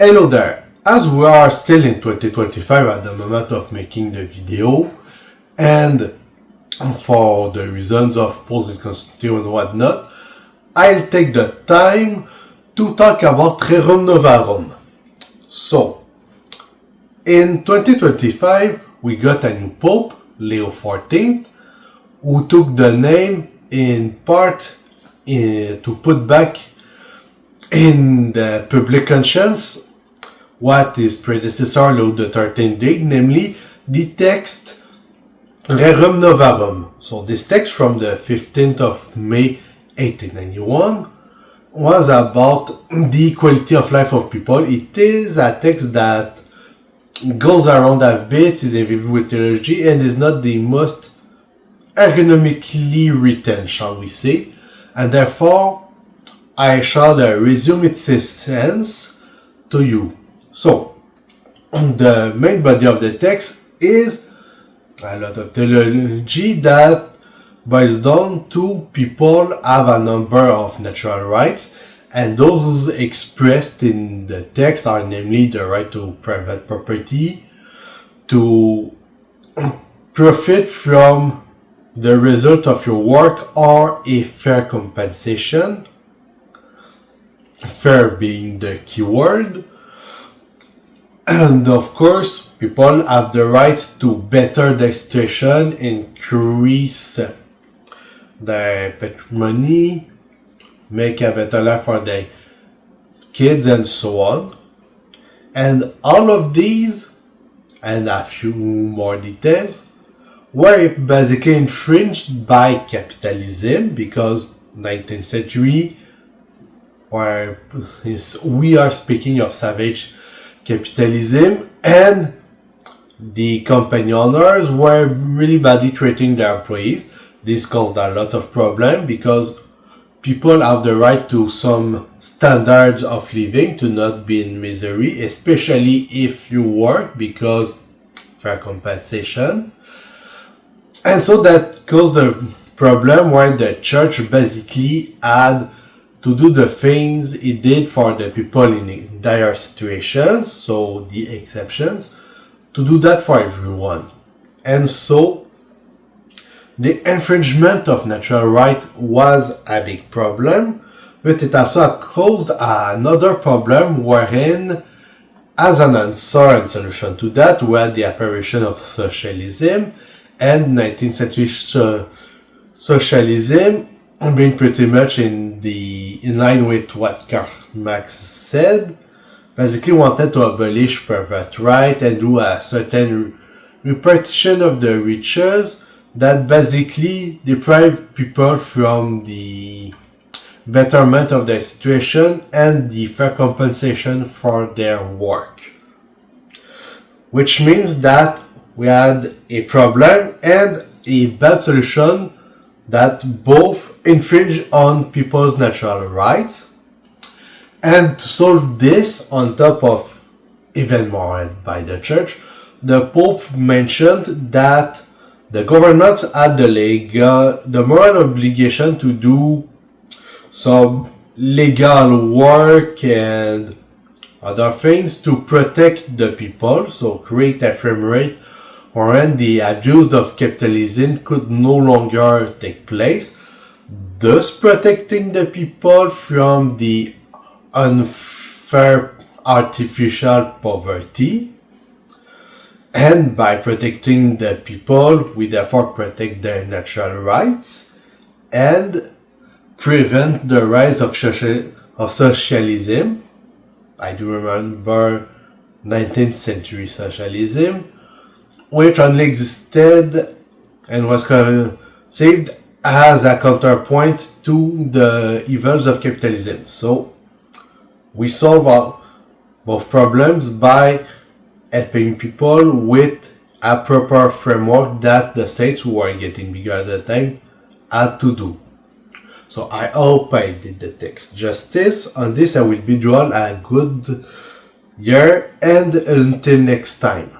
Hello there! As we are still in 2025 at the moment of making the video, and for the reasons of post-inconsistency and whatnot, I'll take the time to talk about Rerum Novarum. So, in 2025, we got a new Pope, Leo XIV, who took the name in part to put back in the public conscience what his predecessor Leo XIII did, namely the text Rerum Novarum. So this text from the 15th of May 1891 was about the quality of life of people. It is a text that goes around a bit, is heavy with theology, and is not the most ergonomically written, shall we say, and therefore I shall resume its essence to you. So, the main body of the text is a lot of theology that boils down to people have a number of natural rights, and those expressed in the text are namely the right to private property, to profit from the result of your work or a fair compensation, fair being the key word. And of course, people have the right to better their situation, increase their patrimony, make a better life for their kids, and so on. And all of these, and a few more details, were basically infringed by capitalism, because 19th century, where we are speaking of savage capitalism, and the company owners were really badly treating their employees. This caused a lot of problem because people have the right to some standards of living, to not be in misery, especially if you work, because fair compensation. And so that caused a problem where the church basically had to do the things it did for the people in dire situations, so the exceptions, to do that for everyone. And so the infringement of natural right was a big problem, but it also caused another problem wherein, as an answer and solution to that, we had the apparition of socialism, and 19th century socialism being pretty much in line with what Karl Marx said, basically wanted to abolish private right and do a certain repartition of the riches that basically deprived people from the betterment of their situation and the fair compensation for their work. Which means that we had a problem and a bad solution that both infringe on people's natural rights. And to solve this, on top of even more by the church, the Pope mentioned that the governments had the moral obligation to do some legal work and other things to protect the people, so create a framework wherein the abuse of capitalism could no longer take place, thus protecting the people from the unfair artificial poverty. And by protecting the people, we therefore protect their natural rights and prevent the rise of socialism. I do remember 19th century socialism, which only existed and was conceived as a counterpoint to the evils of capitalism. So we solve both problems by helping people with a proper framework that the states, who were getting bigger at the time, had to do. So I hope I did the text justice. On this, I will bid you all a good year, and until next time.